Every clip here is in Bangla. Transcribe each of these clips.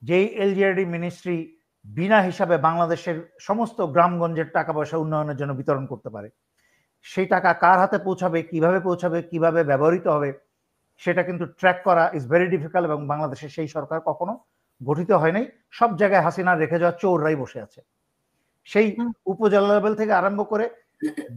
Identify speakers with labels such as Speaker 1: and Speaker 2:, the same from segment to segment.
Speaker 1: যেই এলজিআরডি মিনিস্ট্রি বিনা হিসাবে বাংলাদেশের সমস্ত গ্রামগঞ্জের টাকা পয়সা উন্নয়নের জন্য বিতরণ করতে পারে, সেই টাকা কার হাতে পৌঁছাবে, কিভাবে ব্যবহৃত হবে, সেটা কিন্তু ট্র্যাক করা ইজ ভেরি ডিফিকাল্ট। এবং বাংলাদেশের সেই সরকার কখনো গঠিত হয় নাই। সব জায়গায় হাসিনার রেখে যাওয়া চোররাই বসে আছে। সেই উপজেলা লেভেল থেকে আরম্ভ করে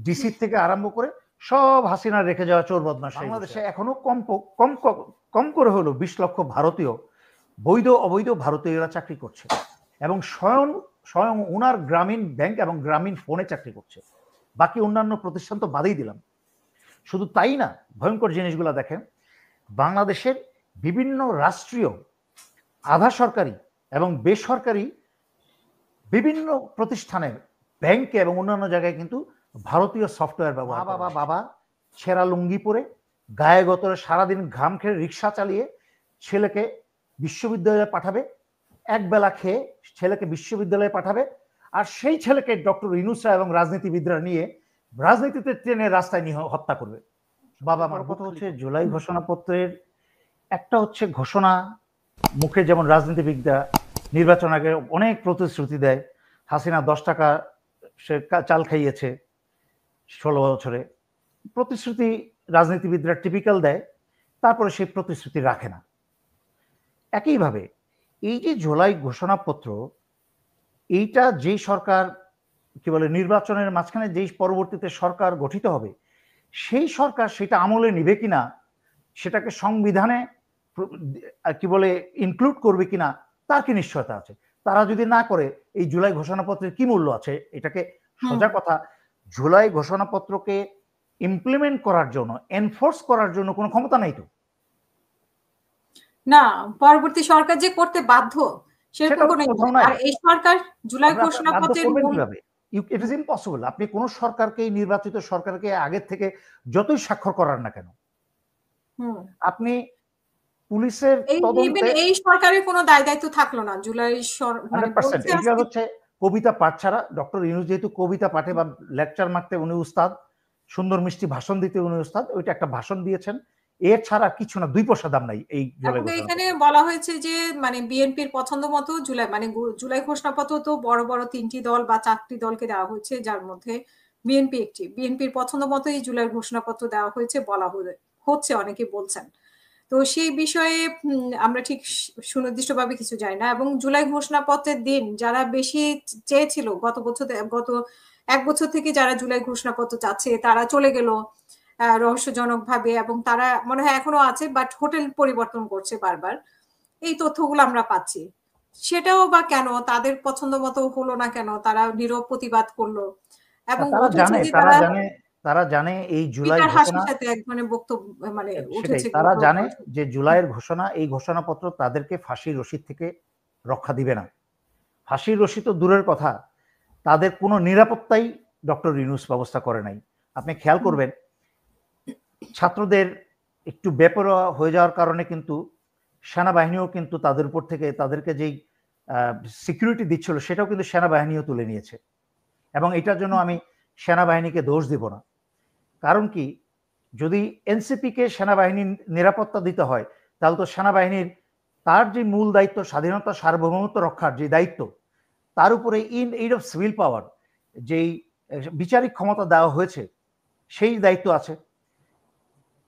Speaker 1: ডিসি থেকে আরম্ভ করে সব হাসিনার রেখে যাওয়া চোর বদমাশ। বাংলাদেশে এখনো কম করে হলো 20 লক্ষ ভারতীয় বৈধ অবৈধ ভারতীয়রা চাকরি করছে এবং স্বয়ং ওনার গ্রামীণ ব্যাংক এবং গ্রামীণ ফোনে চাকরি করছে। বাকি অন্যান্য প্রতিষ্ঠান তো বাদেই দিলাম। শুধু তাই না, ভয়ঙ্কর জিনিসগুলো দেখেন, বাংলাদেশের বিভিন্ন রাষ্ট্রীয়, আধা সরকারি এবং বেসরকারি বিভিন্ন প্রতিষ্ঠানের ব্যাংকে এবং অন্যান্য জায়গায় কিন্তু ভারতীয় সফটওয়্যার ব্যবহার। বাবা ছেঁড়া লুঙ্গি পরে গায়ে গতরে সারাদিন ঘাম খেয়ে রিক্সা চালিয়ে ছেলেকে বিশ্ববিদ্যালয়ে পাঠাবে, একবেলা খেয়ে ছেলেকে বিশ্ববিদ্যালয়ে পাঠাবে, আর সেই ছেলেকে ডক্টর ইউনূসরা এবং রাজনীতিবিদরা নিয়ে রাজনীতিতে ট্রেনে রাস্তায় নিয়ে হত্যা করবে। বাবা আমার কথা হচ্ছে, জুলাই ঘোষণাপত্রের একটা হচ্ছে ঘোষণা, মুখে যেমন রাজনীতিবিদরা নির্বাচন আগে অনেক প্রতিশ্রুতি দেয়, হাসিনা 10 টাকা সে চাল খাইয়েছে 16 বছরে, প্রতিশ্রুতি রাজনীতিবিদরা টিপিক্যাল দেয়, তারপরে সেই প্রতিশ্রুতি রাখে না। একইভাবে এই যে জুলাই ঘোষণাপত্র, এইটা যেই সরকার কি বলে নির্বাচনের মাঝখানে যেই পরবর্তীতে সরকার গঠিত হবে, সেই সরকার সেটা আমলে নিবে কিনা, সেটাকে সংবিধানে কি বলে ইনক্লুড করবে কিনা, তার কি নিশ্চয়তা আছে? তারা যদি না করে এই জুলাই ঘোষণাপত্রের কি মূল্য আছে? এটাকে সোজা কথা, জুলাই ঘোষণাপত্রকে ইমপ্লিমেন্ট করার জন্য, এনফোর্স করার জন্য কোনো ক্ষমতা নাই তো।
Speaker 2: না, পরবর্তী সরকার যে করতে বাধ্য সেরকম কোনো, আর এই সরকার জুলাই ঘোষণাপত্রের
Speaker 1: ইট ইজ ইম্পসিবল। আপনি কোন সরকারকে, নির্বাচিত সরকারকে আগের থেকে যতই স্বাক্ষর করার না কেন, আপনি পুলিশের তদন্তে
Speaker 2: এই সরকারের কোনো দায়-দায়িত্ব থাকলো না জুলাই
Speaker 1: 100%। এটা হচ্ছে কবিতা পাঠ ছাড়া, ডক্টর ইউনূস যেহেতু কবিতা পাঠে বা লেকচার মারতে উনি উস্তাদ, সুন্দর মিষ্টি ভাষণ দিতে উনি উস্তাদ, ওইটা একটা ভাষণ দিয়েছেন, এর ছাড়া কিছু না, 2 পয়সা দাম নাই এই জুলাই ঘোষণা।
Speaker 2: এখানে বলা হয়েছে যে মানে বিএনপির পছন্দ মতো জুলাই ঘোষণাপত্র তো বড় বড় 3টি দল বা 4টি দলকে দেওয়া হয়েছে, যার মধ্যে বিএনপি একটি। বিএনপির পছন্দ মতো এই জুলাই ঘোষণাপত্র দেওয়া হয়েছে বলা হচ্ছে, অনেকে বলছেন। তো সেই বিষয়ে আমরা ঠিক সুনির্দিষ্টভাবে কিছু জানি না। এবং জুলাই ঘোষণাপত্রের দিন যারা বেশি চেয়েছিল, গত 1 বছর থেকে যারা জুলাই ঘোষণাপত্র চাচ্ছে তারা চলে গেল রহস্যজনক ভাবে, এবং তারা মনে হয় এখনো আছে, বাট হোটেল পরিবর্তন করছে বারবার। এই তথ্যগুলো আমরা পাচ্ছি। সেটাও বা কেন, তাদের পছন্দ মতো হলো না কেন, তারা নীরব প্রতিবাদ করলো। এবং
Speaker 1: তারা জানে এই জুলাই ঘোষণা, তারা জানে যে জুলাইয়ের ঘোষণা, এই ঘোষণাপত্র তাদেরকে ফাঁসির রশি থেকে রক্ষা দিবে না। ফাঁসির রশি তো দূরের কথা, তাদের কোনো নিরাপত্তাই ডক্টর ইউনূস ব্যবস্থা করে নাই। আপনি খেয়াল করবেন, ছাত্রদের একটু বেপরোয়া হয়ে যাওয়ার কারণে কিন্তু সেনাবাহিনীও কিন্তু তাদের উপর থেকে তাদেরকে যেই সিকিউরিটি দিচ্ছিল সেটাও কিন্তু সেনাবাহিনীও তুলে নিয়েছে। এবং এটার জন্য আমি সেনাবাহিনীকে দোষ দিব না। কারণ কি, যদি এনসিপিকে সেনাবাহিনীর নিরাপত্তা দিতে হয়, তাহলে তো সেনাবাহিনীর তার যে মূল দায়িত্ব, স্বাধীনতা সার্বভৌমত্ব রক্ষার যে দায়িত্ব, তার উপরে ইন এইড অফ সিভিল পাওয়ার যেই বিচারিক ক্ষমতা দেওয়া হয়েছে, সেই দায়িত্ব আছে।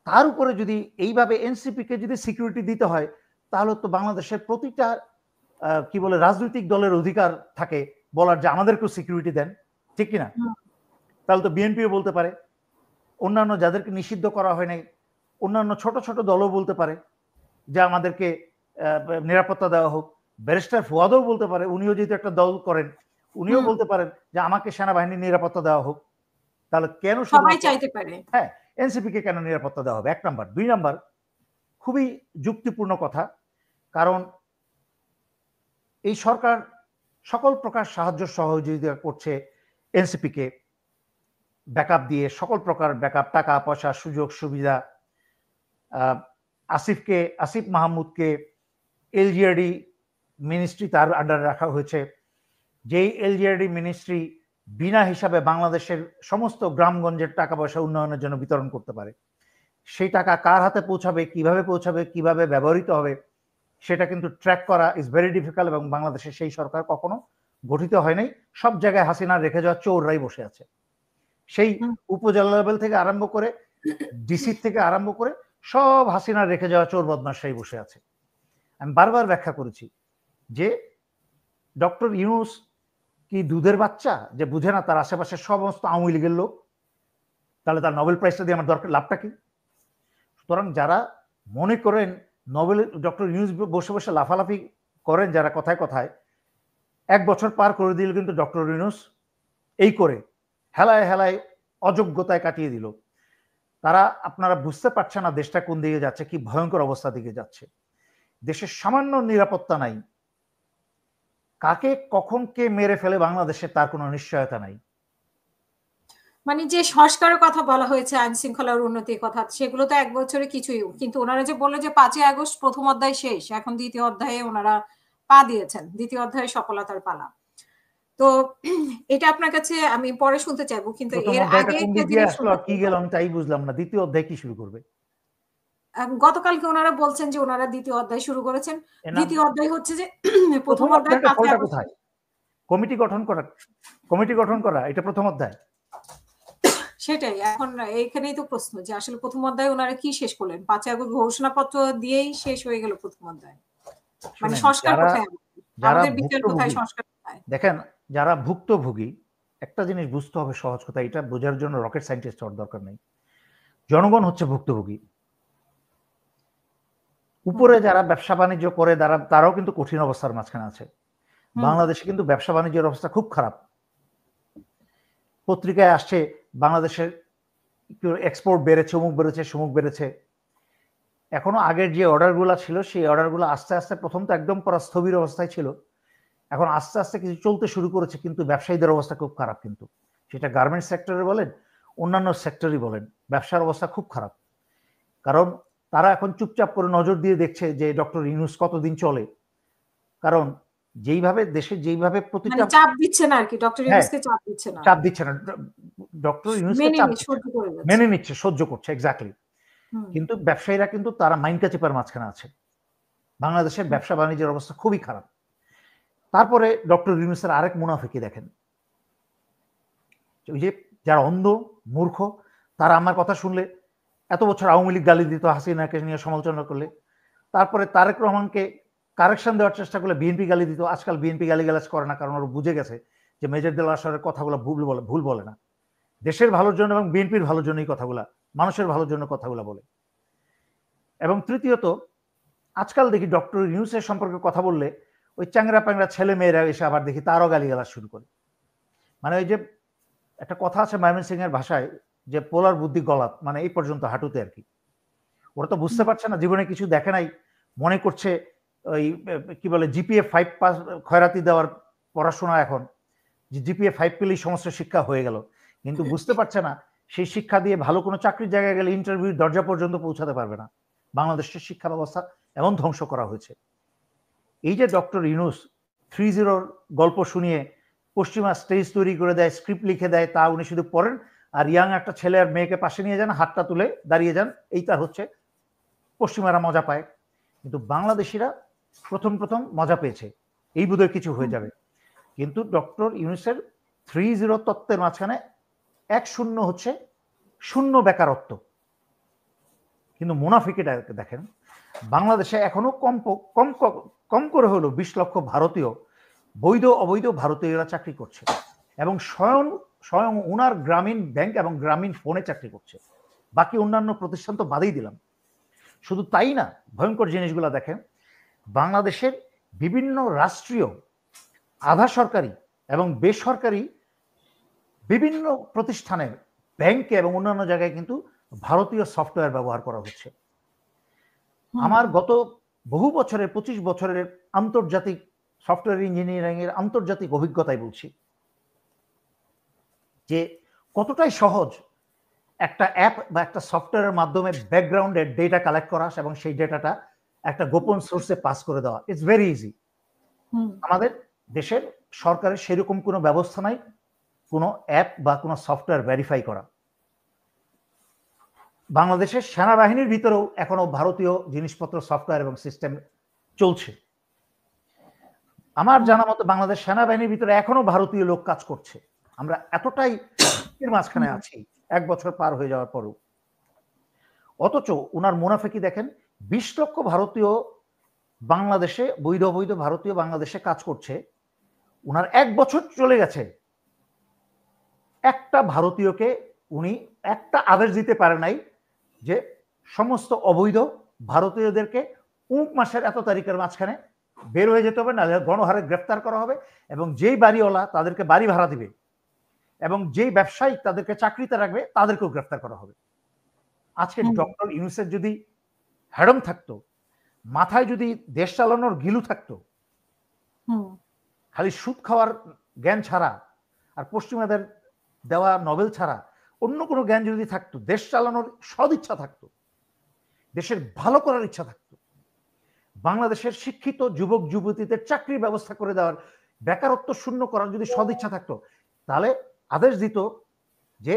Speaker 1: তার উপরে যদি এইভাবে এনসিপিকে যদি সিকিউরিটি দিতে হয়, তাহলে তো বাংলাদেশের প্রতিটা কি বলে রাজনৈতিক দলের অধিকার থাকে বলার যে আমাদেরকেও সিকিউরিটি দেন, ঠিক কিনা? তাহলে তো বিএনপিও বলতে পারে, অন্যান্য যাদেরকে নিষিদ্ধ করা হয় নাই অন্যান্য ছোট ছোট দলও বলতে পারে যে আমাদেরকে নিরাপত্তা দেওয়া হোক। ব্যারিস্টার ফুয়াদও বলতে পারে, উনিও যেহেতু একটা দল করেন, উনিও বলতে পারেন যে আমাকে সেনাবাহিনীর নিরাপত্তা দেওয়া হোক। তাহলে কেন
Speaker 2: সবাই চাইতে পারে?
Speaker 1: হ্যাঁ, এনসিপিকে কেন নিরাপত্তা দেওয়া হবে? 1 নাম্বার। 2 নাম্বার, খুবই যুক্তিপূর্ণ কথা, কারণ এই সরকার সকল প্রকার সাহায্য সহযোগিতা করছে এনসিপিকে, ব্যাকআপ দিয়ে, সকল প্রকার ব্যাকআপ, টাকা পয়সা, সুযোগ সুবিধা। আসিফ মাহমুদকে এলজিআরডি মিনিস্ট্রি তার আন্ডারে রাখা হয়েছে, যেই এলজিআরডি মিনিস্ট্রি বিনা হিসাবে বাংলাদেশের সমস্ত গ্রামগঞ্জের টাকা পয়সা উন্নয়নের জন্য বিতরণ করতে পারে। সেই টাকা কার হাতে পৌঁছাবে, কিভাবে ব্যবহৃত হবে, সেটা কিন্তু ট্র্যাক করা ইজ ভেরি ডিফিকাল্ট, এবং বাংলাদেশে সেই সরকার কখনো গঠিত হয় নাই। সব জায়গায় হাসিনার রেখে যাওয়া চোররাই বসে আছে, সেই উপজেলা লেভেল থেকে আরম্ভ করে ডিসি থেকে আরম্ভ করে সব হাসিনার রেখে যাওয়া চোর বদমাশরাই বসে আছে। আমি বারবার ব্যাখ্যা করেছি যে ডক্টর ইউনূস কি দুধের বাচ্চা যে বুঝে না তার আশেপাশে সমস্ত আওয়ামী লীগের লোক? তাহলে তার নোবেল প্রাইজটা দিয়ে আমার দরকার লাভটা কি? সুতরাং যারা মনে করেন নোবেল ডক্টর ইউনূস বসে বসে লাফালাফি করেন যারা কথায় কথায়, 1 বছর পার করে দিল কিন্তু ডক্টর ইউনূস এই করে হেলায় হেলায় অযোগ্যতায় কাটিয়ে দিল। তারা আপনারা বুঝতে পারছে না দেশটা কোন দিকে যাচ্ছে, কি ভয়ঙ্কর অবস্থা দিকে যাচ্ছে। দেশের সামান্য নিরাপত্তা নাই, কাকে কখন কে মেরে ফেলে বাংলাদেশে তার কোনো নিশ্চয়তা নাই।
Speaker 2: মানে যে সংস্কারের কথা বলা হয়েছে, আইন শৃঙ্খলার উন্নতির কথা, সেগুলো তো 1 বছরে কিছুই, কিন্তু ওনারা যে বললো যে 5ই আগস্ট প্রথম অধ্যায় শেষ, এখন দ্বিতীয় অধ্যায়ে ওনারা পা দিয়েছেন, দ্বিতীয় অধ্যায়ে সফলতার পালা। তো এটা আপনার কাছে আমি পরে শুনতে চাইবো, কিন্তু এর আগে একটা জিনিস
Speaker 1: আসলো কি গেল আমি তাই বুঝলাম না, দ্বিতীয় অধ্যায় কি শুরু করবে?
Speaker 2: গতকালকে ওনারা বলছেন যে ওনারা দ্বিতীয় অধ্যায় শুরু করেছেন। দ্বিতীয় অধ্যায় হচ্ছে যে প্রথম অধ্যায়
Speaker 1: কোথায়? কমিটি গঠন করা এটা প্রথম অধ্যায়।
Speaker 2: সেটাই এখন এইখানেই তো প্রশ্ন যে আসলে প্রথম অধ্যায় ওনারা কি শেষ করলেন? 5 আগস্ট ঘোষণাপত্র দিয়েই শেষ হয়ে গেল প্রথম অধ্যায়। মানে সংস্কার কোথায়? আমাদের বিচার কোথায়, সংস্কার কোথায়?
Speaker 1: দেখেন, যারা ভুক্তভোগী, একটা জিনিস বুঝতে হবে সহজ কথা, এটা বোঝার জন্য রকেট সায়েন্টিস্ট হওয়ার দরকার নেই। জনগণ হচ্ছে ভুক্তভোগী। উপরে যারা ব্যবসা বাণিজ্য করে তারাও কিন্তু কঠিন অবস্থার মাঝখানে আছে। বাংলাদেশে কিন্তু ব্যবসা বাণিজ্যের অবস্থা খুব খারাপ। পত্রিকায় আসছে বাংলাদেশের এক্সপোর্ট বেড়েছে, অমুক বেড়েছে, সমুক বেড়েছে। এখনো আগের যে অর্ডারগুলো ছিল সেই অর্ডারগুলো আস্তে আস্তে, প্রথম তো একদম পুরো স্থবির অবস্থায় ছিল, এখন আস্তে আস্তে কিছু চলতে শুরু করেছে, কিন্তু ব্যবসায়ীদের অবস্থা খুব খারাপ। কিন্তু সেটা গার্মেন্টস সেক্টরে বলেন, অন্যান্য সেক্টরই বলেন, ব্যবসার অবস্থা খুব খারাপ। কারণ তারা এখন চুপচাপ করে নজর দিয়ে দেখছে যে ডক্টর ইউনূস কতদিন চলে। কারণ যেইভাবে দেশে যেইভাবে প্রতিটা
Speaker 2: চাপ দিচ্ছে না আর কি, ডক্টর ইউনূসকে চাপ দিচ্ছে না,
Speaker 1: ডক্টর ইউনূসকে মেনে নিচ্ছে, সহ্য করছে, এক্স্যাক্টলি। কিন্তু ব্যবসায়ীরা কিন্তু তারা মাইন্ডটা চেপার মাঝখানে আছে। বাংলাদেশের ব্যবসা বাণিজ্যের অবস্থা খুবই খারাপ। তারপরে ডক্টর ইউনূসের আরেক মুনাফিকি দেখেন, ওই যে যারা অন্ধ মূর্খ, তারা আমার কথা শুনলে, এত বছর আওয়ামী লীগ গালি দিত, হাসিনাকে নিয়ে সমালোচনা করলে, তারপরে তারেক রহমানকে কারেকশন দেওয়ার চেষ্টা করলে বিএনপি গালি দিত। আজকাল বিএনপি গালিগালাজ করে না, কারণ ওরা বুঝে গেছে যে মেজর দেলোয়ার আসারের কথাগুলো ভুল বলে না, দেশের ভালোর জন্য এবং বিএনপির ভালোর জন্য এই কথাগুলা, মানুষের ভালোর জন্য কথাগুলো বলে। এবং তৃতীয়ত, আজকাল দেখি ডক্টর ইউনূসের সম্পর্কে কথা বললে ওই চ্যাংরা প্যাংরা ছেলে মেয়েরা এসে আবার দেখি তারও গালিগালাজ শুরু করে। মানে ওই যে একটা কথা আছে ময়মনসিং এর ভাষায়, যে পোলার বুদ্ধি গলাত, মানে এই পর্যন্ত হাঁটুতে আর কি। ওরা তো বুঝতে পারছে না, জীবনে কিছু দেখে নাই, মনে করছে ওই কি বলে জিপিএ 5 পাস খয়রাতি দেওয়ার পড়াশোনা, এখন যে জিপিএ 5 পেলেই সমস্ত শিক্ষা হয়ে গেল। কিন্তু বুঝতে পারছে না সেই শিক্ষা দিয়ে ভালো কোনো চাকরির জায়গায় গেলে ইন্টারভিউর দরজা পর্যন্ত পৌঁছাতে পারবে না। বাংলাদেশের শিক্ষা ব্যবস্থা এমন ধ্বংস করা হয়েছে। এই যে ডক্টর ইউনূস 3-0 গল্প শুনিয়ে পশ্চিমা স্টেজ তৈরি করে দেয়, স্ক্রিপ্ট লিখে দেয়, তা উনি শুধু পড়েন আর ইয়াং একটা ছেলে আর মেয়েকে পাশে নিয়ে যান, হাতটা তুলে দাঁড়িয়ে যান, এইটা হচ্ছে পশ্চিমারা মজা পায়। কিন্তু বাংলাদেশিরা প্রথম মজা পেয়েছে, এই বোধহয় কিছু হয়ে যাবে। কিন্তু ডক্টর ইউনূসের 3-0 তত্ত্বের মাঝখানে 1-0 হচ্ছে শূন্য বেকারত্ব। কিন্তু মুনাফিকিটা দেখেন, বাংলাদেশে এখনো কম করে হলো 20 লক্ষ ভারতীয়, বৈধ অবৈধ ভারতীয়রা চাকরি করছে, এবং স্বয়ং ওনার গ্রামীণ ব্যাংক এবং গ্রামীণ ফোনে চাকরি করছে। বাকি অন্যান্য প্রতিষ্ঠান তো বাদেই দিলাম। শুধু তাই না, ভয়ঙ্কর জিনিসগুলো দেখেন, বাংলাদেশের বিভিন্ন রাষ্ট্রীয়, আধা সরকারি এবং বেসরকারি বিভিন্ন প্রতিষ্ঠানের ব্যাংকে এবং অন্যান্য জায়গায় কিন্তু ভারতীয় সফটওয়্যার ব্যবহার করা হচ্ছে। আমার গত বহু বছরের 25 বছরের আন্তর্জাতিক সফটওয়্যার ইঞ্জিনিয়ারিং এর আন্তর্জাতিক অভিজ্ঞতায় বলছি যে কতটাই সহজ একটা অ্যাপ বা একটা সফটওয়্যারের মাধ্যমে ব্যাকগ্রাউন্ডের ডেটা কালেক্ট করা এবং সেই ডেটাটা একটা গোপন সোর্সে পাস করে দেওয়া। It's very easy. আমাদের দেশের সরকারের সেরকম কোনো ব্যবস্থা নাই কোনো অ্যাপ বা কোনো সফটওয়্যার ভেরিফাই করা। বাংলাদেশের সেনাবাহিনীর ভিতরেও এখনো ভারতীয় জিনিসপত্র, সফটওয়্যার এবং সিস্টেম চলছে। আমার জানা মতো বাংলাদেশ সেনাবাহিনীর ভিতরে এখনো ভারতীয় লোক কাজ করছে। আমরা এতটাই এর মাঝখানে আছি 1 বছর পার হয়ে যাওয়ার পরও। অথচ উনার মুনাফেকি দেখেন, 20 লক্ষ ভারতীয় বাংলাদেশে, বৈধ অবৈধ ভারতীয় বাংলাদেশে কাজ করছে। উনার 1 বছর চলে গেছে, একটা ভারতীয়কে উনি একটা আদেশ দিতে পারে নাই যে সমস্ত অবৈধ ভারতীয়দেরকে মাসের এত তারিখের মাঝখানে বের হয়ে যেতে হবে, নাহলে গণহারে গ্রেফতার করা হবে, এবং যেই বাড়িওয়ালা তাদেরকে বাড়ি ভাড়া দিবে এবং যেই ব্যবসায়িক তাদেরকে চাকরিতে রাখবে তাদেরকেও গ্রেফতার করা হবে। আজকে ডক্টর ইউনূসের যদি হ্যাডম থাকতো, মাথায় যদি দেশ চালানোর গিলু থাকতো, খালি সুদ খাওয়ার জ্ঞান ছাড়া আর পশ্চিমাদের দেওয়া নোবেল ছাড়া অন্য কোনো জ্ঞান যদি থাকতো, দেশ চালানোর সদ ইচ্ছা থাকতো, দেশের ভালো করার ইচ্ছা থাকতো, বাংলাদেশের শিক্ষিত যুবক যুবতীদের চাকরির ব্যবস্থা করে দেওয়ার, বেকারত্ব শূন্য করার যদি সদ ইচ্ছা থাকতো, তাহলে আদেশ দিত যে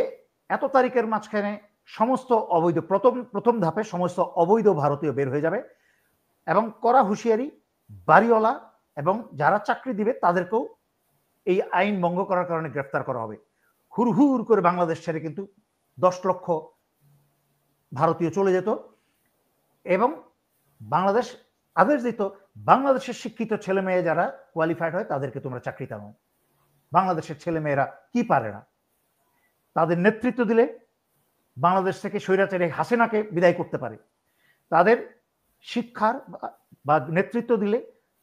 Speaker 1: এত তারিখের মাঝখানে সমস্ত অবৈধ, প্রথম ধাপে সমস্ত অবৈধ ভারতীয় বের হয়ে যাবে, এবং কড়া হুঁশিয়ারি, বাড়িওয়ালা এবং যারা চাকরি দিবে তাদেরকেও এই আইন ভঙ্গ করার কারণে গ্রেফতার করা হবে। হুর করে বাংলাদেশ ছেড়ে কিন্তু 10 লক্ষ ভারতীয় চলে যেত, এবং বাংলাদেশ আদেশ দিত বাংলাদেশের শিক্ষিত ছেলে মেয়ে যারা কোয়ালিফাইড হয় তাদেরকে তোমরা চাকরিতে নাও। বাংলাদেশের ছেলে মেয়েরা কি পারে না, তাদের নেতৃত্ব দিলে বাংলাদেশ থেকে স্বৈরাচারী হাসিনাকে বিদায় করতে পারে, তাদের শিক্ষার বা নেতৃত্ব দিলে,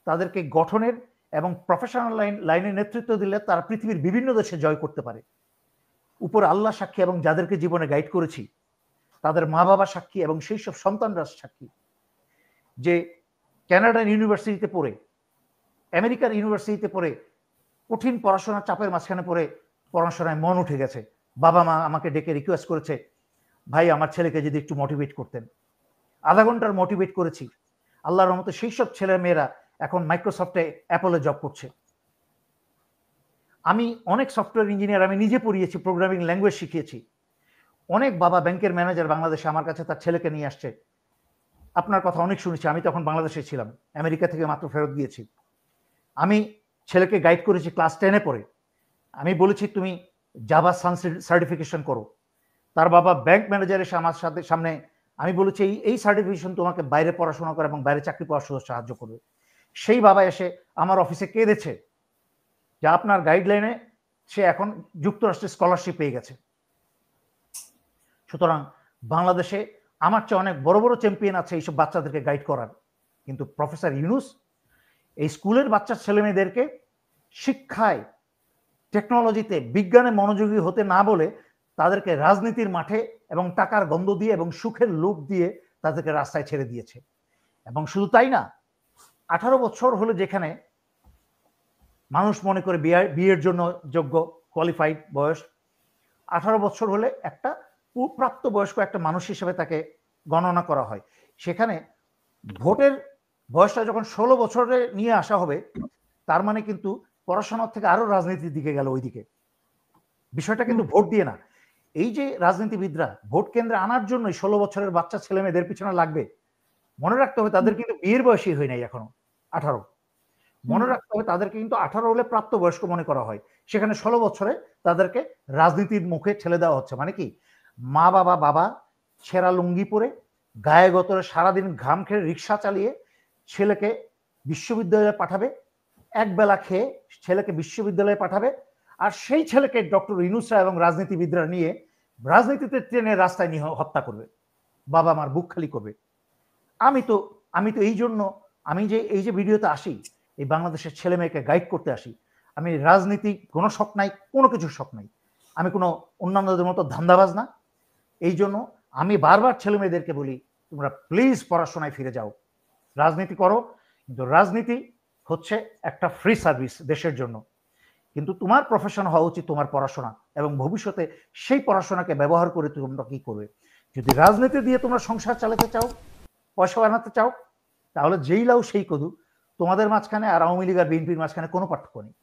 Speaker 1: তাদেরকে গঠনের এবং প্রফেশনাল লাইনে নেতৃত্ব দিলে তারা পৃথিবীর বিভিন্ন দেশে জয় করতে পারে। উপর আল্লাহ সাক্ষী এবং যাদেরকে জীবনে গাইড করেছি তাদের মা বাবা সাক্ষী এবং সেই সব সন্তানরা সাক্ষী যে কানাডার ইউনিভার্সিটিতে পড়ে, আমেরিকার ইউনিভার্সিটিতে পড়ে, কঠিন পড়াশোনার চাপের মাঝখানে পড়ে পড়াশোনায় মন উঠে গেছে, বাবা মা আমাকে ডেকে রিকোয়েস্ট করেছে, ভাই আমার ছেলেকে যদি একটু মোটিভেট করতেন। আধা ঘন্টার মোটিভেট করেছি। আল্লাহর রহমতে সেই সব ছেলে মেয়েরা এখন মাইক্রোসফটে, অ্যাপলে জব করছে। আমি অনেক সফটওয়্যার ইঞ্জিনিয়ার আমি নিজে পড়িয়েছি, প্রোগ্রামিং ল্যাঙ্গুয়েজ শিখিয়েছি। অনেক বাবা ব্যাংকের ম্যানেজার বাংলাদেশে আমার কাছে তার ছেলেকে নিয়ে আসছে। আপনার কথা অনেক শুনেছি, আমি তখন বাংলাদেশে ছিলাম, আমেরিকা থেকে মাত্র ফেরত গিয়েছি। আমি ছেলেকে গাইড করেছি ক্লাস 10-এ পড়ে। আমি বলেছি তুমি জাভা সার্টিফিকেশন করো। তার বাবা ব্যাংক ম্যানেজার এসে আমার সামনে, আমি বলেছি এই সার্টিফিকেশন তোমাকে বাইরে পড়াশোনা করা এবং বাইরে চাকরি পাওয়ার সাহায্য করবে। সেই বাবা এসে আমার অফিসে কেঁদেছে যে আপনার গাইডলাইনে সে এখন যুক্তরাষ্ট্রের স্কলারশিপ পেয়ে গেছে। সুতরাং বাংলাদেশে আমার চেয়ে অনেক বড় বড় চ্যাম্পিয়ন আছে এইসব বাচ্চাদেরকে গাইড করার, কিন্তু প্রফেসর ইউনূস এই স্কুলের বাচ্চা ছেলেমেয়েদেরকে শিক্ষায়, টেকনোলজিতে, বিজ্ঞানে মনোযোগী হতে না বলে তাদেরকে রাজনীতির মাঠে এবং টাকার গন্ধ দিয়ে এবং সুখের লোভ দিয়ে তাদেরকে রাস্তায় ছেড়ে দিয়েছে। এবং শুধু তাই না, 18 বছর হলে যেখানে মানুষ মনে করে বিয়ের জন্য যোগ্য, কোয়ালিফাইড বয়স, 18 বছর হলে একটা প্রাপ্ত বয়স্ক একটা মানুষ হিসেবে তাকে গণনা করা হয়, সেখানে ভোটের বয়সটা যখন 16 বছরে নিয়ে আসা হবে, তার মানে কিন্তু পড়াশোনার থেকে আরো রাজনীতির দিকে গেল ওইদিকে। বিষয়টা কিন্তু ভোট দিয়ে না। এই যে রাজনীতিবিদরা ভোট কেন্দ্রে আনার জন্যই 16 বছরের বাচ্চা ছেলে মেয়েদের পিছনে লাগবে, মনে রাখতে হবে তাদের কিন্তু বিয়ের বয়সই হয় নাই এখনো 18। মনে রাখতে হবে তাদেরকে কিন্তু 18 হলে প্রাপ্ত বয়স্ক মনে করা হয়, সেখানে 16 বছরে তাদেরকে রাজনীতির মুখে ঠেলে দেওয়া হচ্ছে। মানে কি, মা বাবা ছেঁড়া লুঙ্গি পরে গায়ে গতরে সারাদিন ঘাম খেয়ে রিক্সা চালিয়ে ছেলেকে বিশ্ববিদ্যালয়ে পাঠাবে, এক বেলা খেয়ে ছেলেকে বিশ্ববিদ্যালয়ে পাঠাবে, আর সেই ছেলেকে ডক্টর ইউনূসরা এবং রাজনীতিবিদরা নিয়ে রাজনীতিতে ট্রেনে রাস্তায় নিয়ে হত্যা করবে, বাবা মার বুক খালি করবে। আমি তো এই জন্য আমি যে এই যে ভিডিওতে আসি, এই বাংলাদেশের ছেলে মেয়েকে গাইড করতে আসি। আমি রাজনীতি কোনো শখ নাই, কোনো কিছুর শখ নাই, আমি কোনো অন্যান্যদের মতো ধান্দাবাজ না। এই জন্য আমি বারবার ছেলে মেয়েদেরকে বলি, তোমরা প্লিজ পড়াশোনায় ফিরে যাও, রাজনীতি করো, কিন্তু রাজনীতি হচ্ছে একটা ফ্রি সার্ভিস দেশের জন্য। কিন্তু তোমার প্রফেশন হওয়া উচিত তোমার পড়াশোনা, এবং ভবিষ্যতে সেই পড়াশোনাকে ব্যবহার করে তোমরা কি করবে। যদি রাজনীতি দিয়ে তোমরা সংসার চালাতে চাও, পয়সা বানাতে চাও, তাহলে যেই লাউ সেই কদু, তোমাদের মাঝখানে আর আওয়ামী লীগ আর বিএনপির মাঝখানে কোনো পার্থক্য নেই।